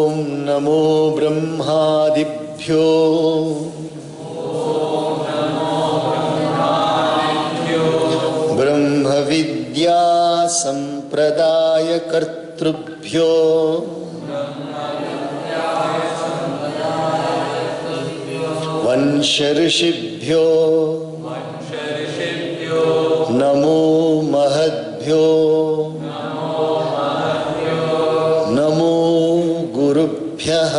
ओम नमो ब्रह्मादिभ्यो ब्रह्म विद्या संप्रदाय कर्तृभ्यो वंश ऋषिभ्यो नमो महद्भ्यो नमो गुरुभ्यः।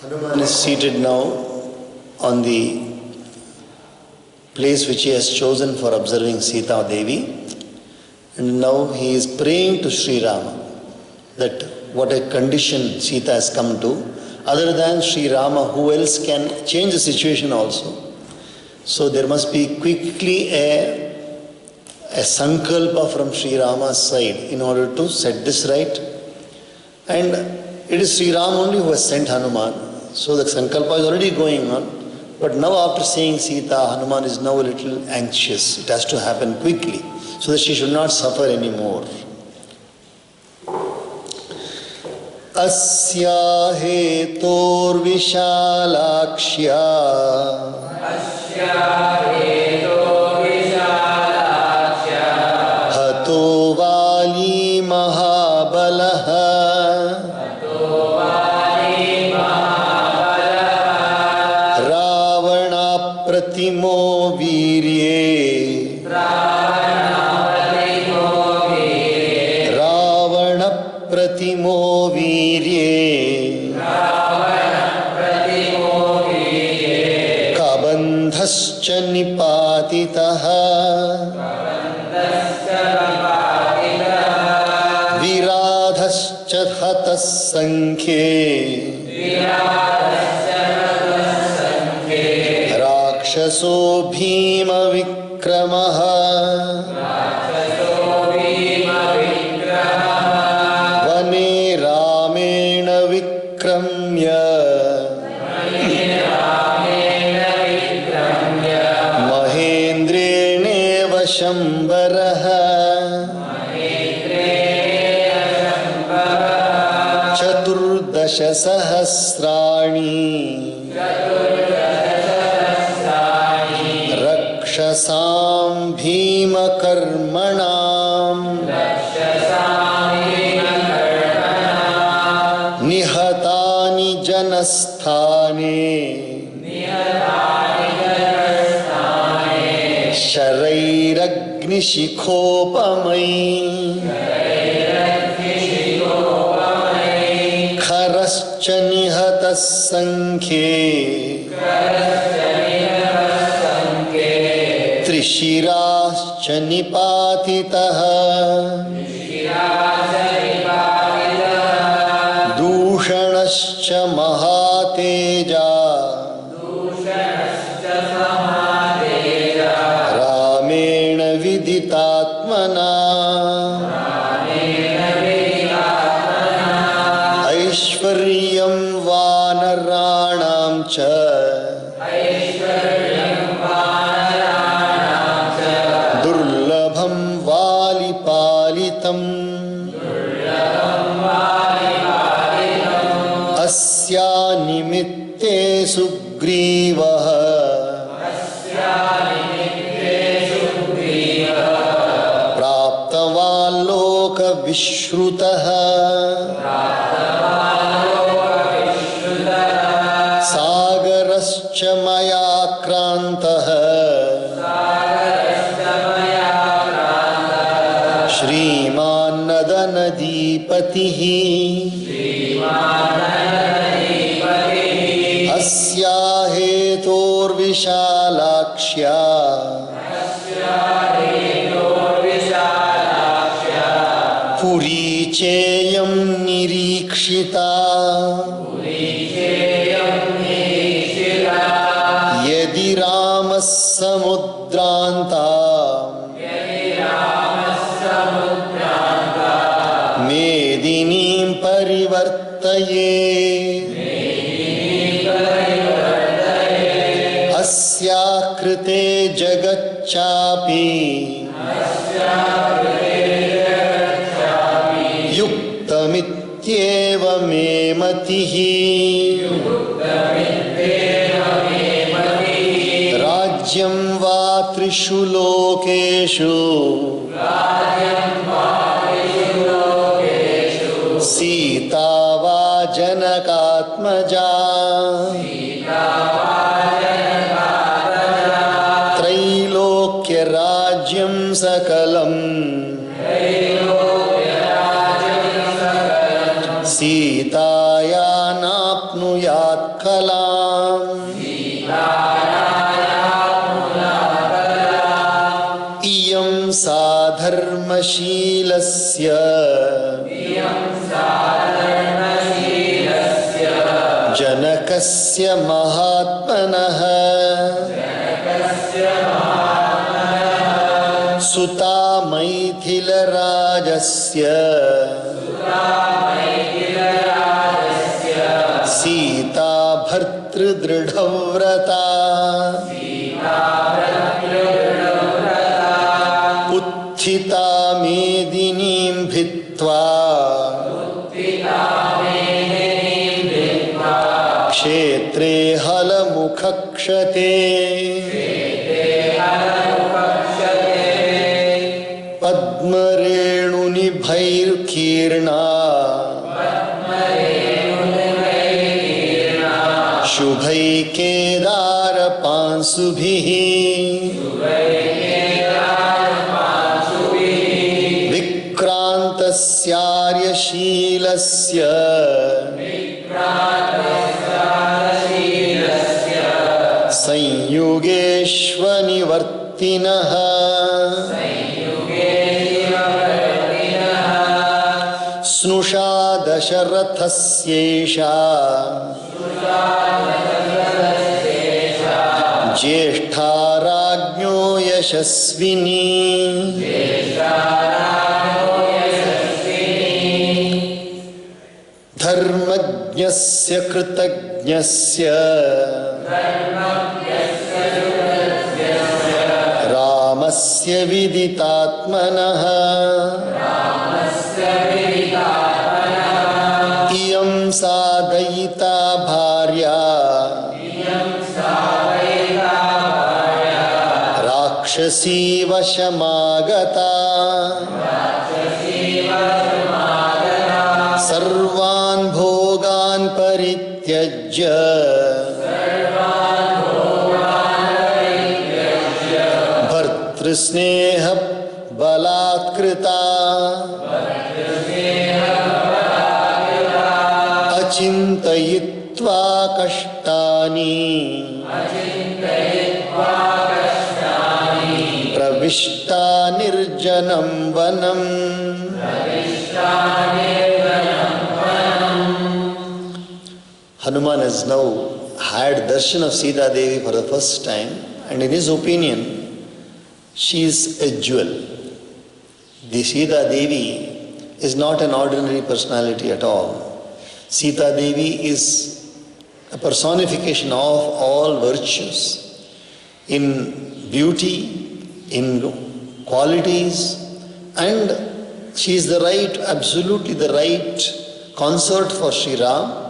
Hanuman is seated now on the place which he has chosen for observing Sita Devi, and now he is praying to Sri Rama that what a condition Sita has come to. Other than Sri Rama, who else can change the situation also? So there must be quickly a sankalpa from Sri Rama's side in order to set this right. And it is Sri Ram only who has sent Hanuman. So the sankalpa is already going on. But now after seeing Sita, Hanuman is now a little anxious. It has to happen quickly so that she should not suffer anymore. अस्या हेतोर्विशालाक्ष्या हतो वाली महाबलः रावणाप्रतिमो वीर्ये प्रतिमो वीर्ये कबन्धश्च निपातितः विराधश्च हतः संख्ये राक्षसो भीमविक्रमः रामेण विक्रम्य महेन्द्रेणेव शम्बरः चतुर्दश सहस्राणि रक्षसां भीमकर्मणाम् निहतानि जनस्थाने शरैरग्निशिखोपमैः खरश्च निहतः संख्ये त्रिशिराश्च निपातितः दूषणश्च महातेजा रामेण विदितात्मना ऐश्वर्यं वानराणां च दुर्लभं वालिपालितम् अस्या निमित्ते सुग्रीवः प्राप्तवान् लोकविश्रुतः सागरश्च मया क्रान्तः श्रीमान् नदनदीपतिः अस्या हेतोर्विशालाक्ष्या पुरी चेयं निरीक्षिता यदि रामः समुद्रान्तां मेदिनीं परिवर्तये अस्याः कृते जगच्चापि युक्तमित्येव मे मतिः राज्यं वा त्रिषु लोकेषु सीता वा जनकात्मजा त्रैलोक्यराज्यं सकलं सीताया नाप्नुयात् कलाम् इयं सा धर्मशीलस्य जनकस्य महात्मनः सुता मैथिलराजस्य सीता भर्तृदृढव्रता उत्थिता मेदिनीं भित्त्वा क्षेत्रे हलमुखक्षते पद्मरेणुनिभैर्कीर्णा शुभैकेदारपांसुभिः विक्रान्तस्यार्यशीलस्य संयुगेष्वनिवर्तिनः स्नुषा दशरथस्यैषा ज्येष्ठा राज्ञो यशस्विनी धर्मज्ञस्य कृतज्ञस्य रामस्य विदितात्मनः इयं सा दयिता भार्या राक्षसी वशमागता सर्वान् भोगान् परित्यज्य भर्तृस्नेह बलात्कृता अचिन्तयित्वा कष्टानि प्रविष्टा निर्जनं वनम् Hanuman has now had darshan of Sita Devi for the first time, and in his opinion, she is a jewel. The Sita Devi is not an ordinary personality at all. Sita Devi is a personification of all virtues in beauty, in qualities, and she is the right, absolutely the right consort for Sri Ram.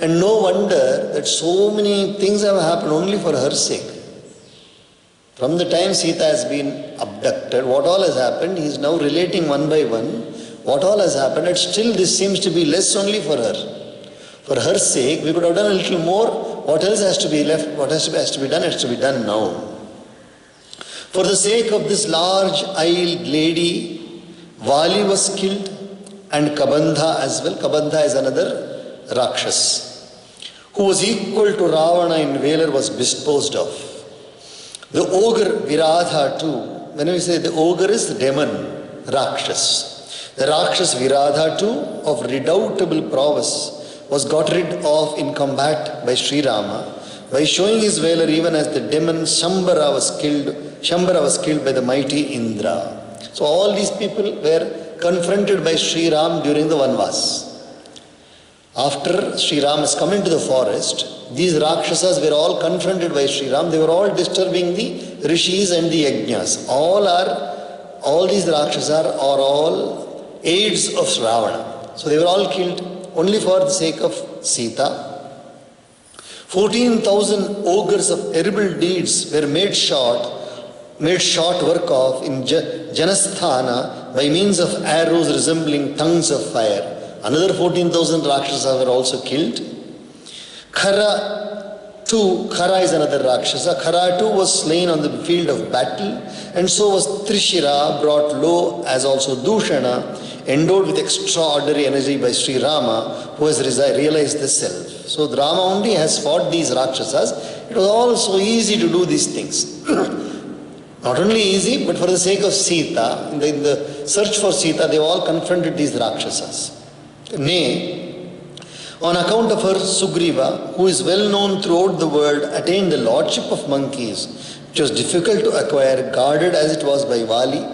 And no wonder that so many things have happened only for her sake. From the time Sita has been abducted, what all has happened, he is now relating one by one what all has happened, and still this seems to be less only for her. For her sake, we could have done a little more. What else has to be left? What has to be done? Has to be done now. For the sake of this large-eyed lady, Vali was killed, and Kabandha as well. Kabandha is another Rakshas, who was equal to Ravana in valor, was disposed of. The ogre Viradha too, when we say the ogre is the demon, Rakshas. The Rakshas Viradha too, of redoubtable prowess, was got rid of in combat by Sri Rama by showing his valor even as the demon Shambhara was killed by the mighty Indra. So all these people were confronted by Sri Ram during the Vanvas. After Sri Ram has come into the forest, these Rakshasas were all confronted by Sri Ram. They were all disturbing the rishis and the yajnas. All these Rakshasas are all aides of Ravana. So they were all killed only for the sake of Sita. 14,000 ogres of terrible deeds were made short work of in Janasthana by means of arrows resembling tongues of fire. Another 14,000 Rakshasas were also killed. Khara is another Rakshasa. Khara too was slain on the field of battle, and so was Trishira, brought low as also Dushana, endowed with extraordinary energy by Sri Rama, who has realized the self. So Rama only has fought these Rakshasas. It was all so easy to do these things. Not only easy, but for the sake of Sita, in the search for Sita, they all confronted these Rakshasas. Nay, on account of her, Sugriva, who is well known throughout the world, attained the lordship of monkeys, which was difficult to acquire, guarded as it was by Vali.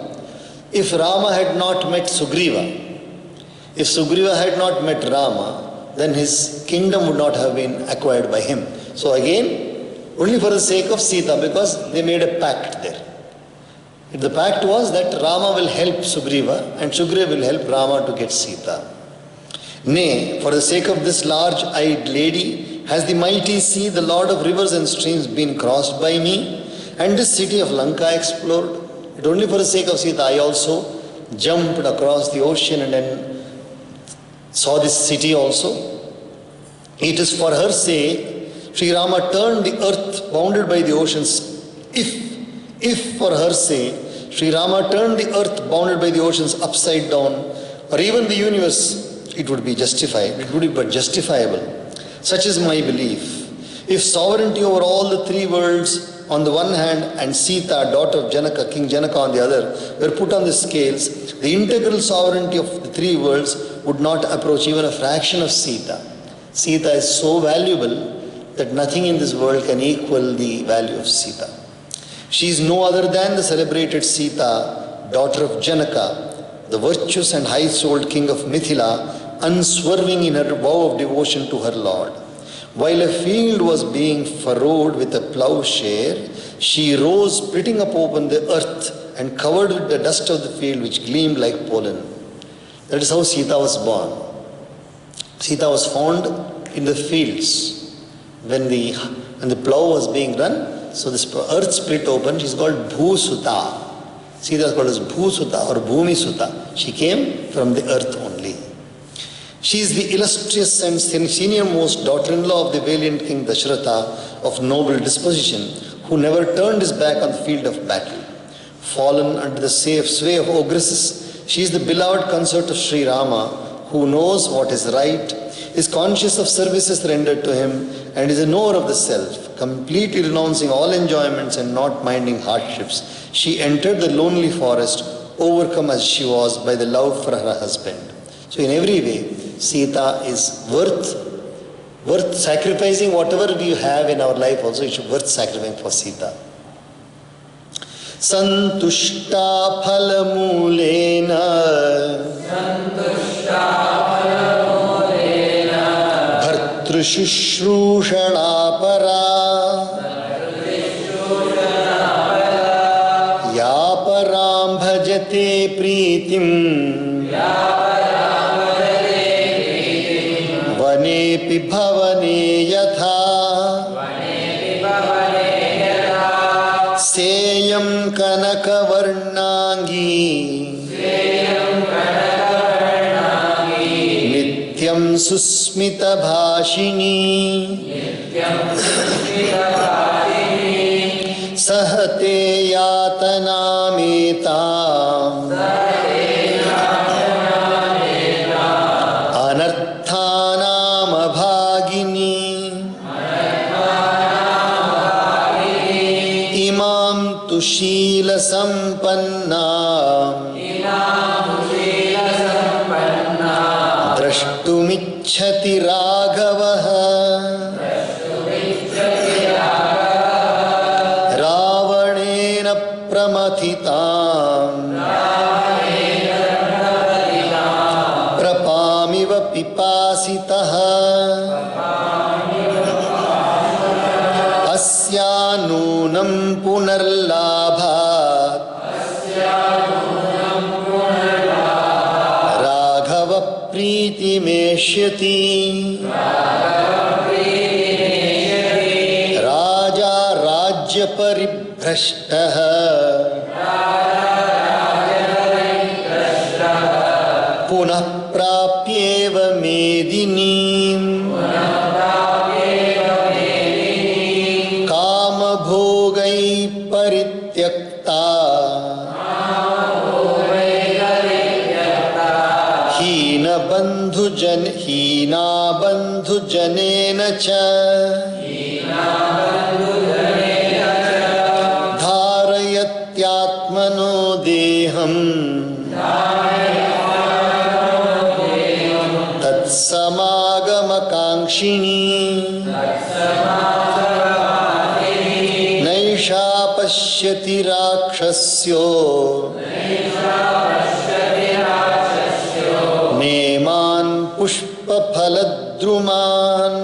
If Rama had not met Sugriva, if Sugriva had not met Rama, then his kingdom would not have been acquired by him. So again, only for the sake of Sita, because they made a pact there. The pact was that Rama will help Sugriva and Sugriva will help Rama to get Sita. Nay, for the sake of this large-eyed lady, has the mighty sea, the lord of rivers and streams, been crossed by me, and this city of Lanka explored. But only for the sake of Sita, I also jumped across the ocean and then saw this city also. It is for her sake, Sri Rama turned the earth bounded by the oceans. If for her sake, Sri Rama turned the earth bounded by the oceans upside down, or even the universe, it would be justified. It would be but justifiable. Such is my belief. If sovereignty over all the three worlds on the one hand and Sita, daughter of Janaka, King Janaka on the other, were put on the scales, the integral sovereignty of the three worlds would not approach even a fraction of Sita. Sita is so valuable that nothing in this world can equal the value of Sita. She is no other than the celebrated Sita, daughter of Janaka, the virtuous and high-souled king of Mithila, unswerving in her vow of devotion to her Lord. While a field was being furrowed with a plowshare, she rose, splitting up open the earth and covered with the dust of the field which gleamed like pollen. That is how Sita was born. Sita was found in the fields when the plow was being run. So this earth split open. She is called Bhusuta. Sita is called as Bhusuta or Bhumi Suta. She came from the earth only. She is the illustrious and senior-most daughter-in-law of the valiant King Dashratha of noble disposition, who never turned his back on the field of battle. Fallen under the sway of ogresses, she is the beloved consort of Sri Rama, who knows what is right, is conscious of services rendered to him, and is a knower of the self, completely renouncing all enjoyments and not minding hardships. She entered the lonely forest, overcome as she was by the love for her husband. So in every way, Sita is worth sacrificing. Whatever we have in our life also, it should be worth sacrificing for Sita. Santushta phalamulena bhartru shushrushana para ya param bhajate pritim vanepi bhavane yatha seyam kanaka varnangi nityam susmita bhashini sahate yatanam etam anarthanam abhagini imam tu shila sampanna drashtumichhati raghavah ravanena pramathitam prapamiva pipasitaha पुनर्लाभात् Raghav प्रीतिमेष्यति राजा राज्य परिभ्रष्टः पुनः प्राप्येव मेदिनीम् कामभोगै परित्यक्ता हीना बन्धुजनेन च धारयत्यात्मनो देहम् तत्समागमकाङ्क्षिणी नैषा पश्यति राक्षस्यो नेमान् पुष्पफलद्रुमान्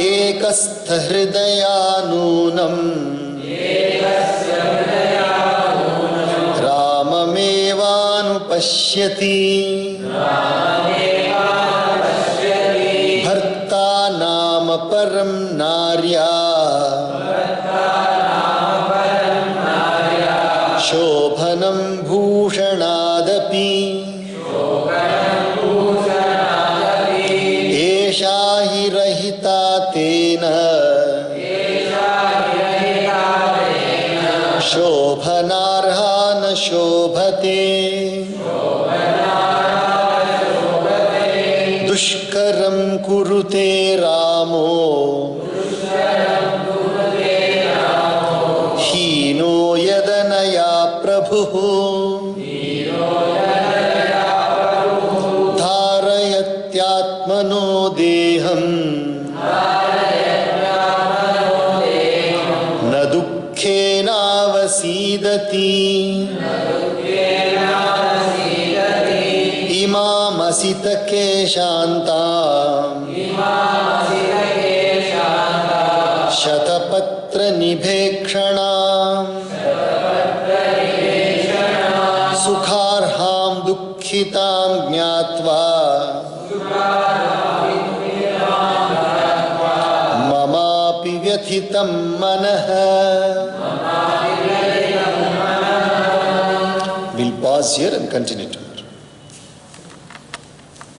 एकस्थहृदया नूनम् राममेवानुपश्यति भर्ता नाम परं नार्या शोभनं भूषणादपि एषा हि रहिता तेन शोभनार्हा न शोभते दुष्करं कुरुते रामो हीनो यदनया प्रभुः धारयत्यात्मनो देहम् न दुःखेनावसीदति इमामसितकेशान्ताम् शतपत्रनिभेक्षणाम् सुखार्हां दुःखितां ज्ञात्वा ममापि व्यथितं मनः. We'll pause here and continue.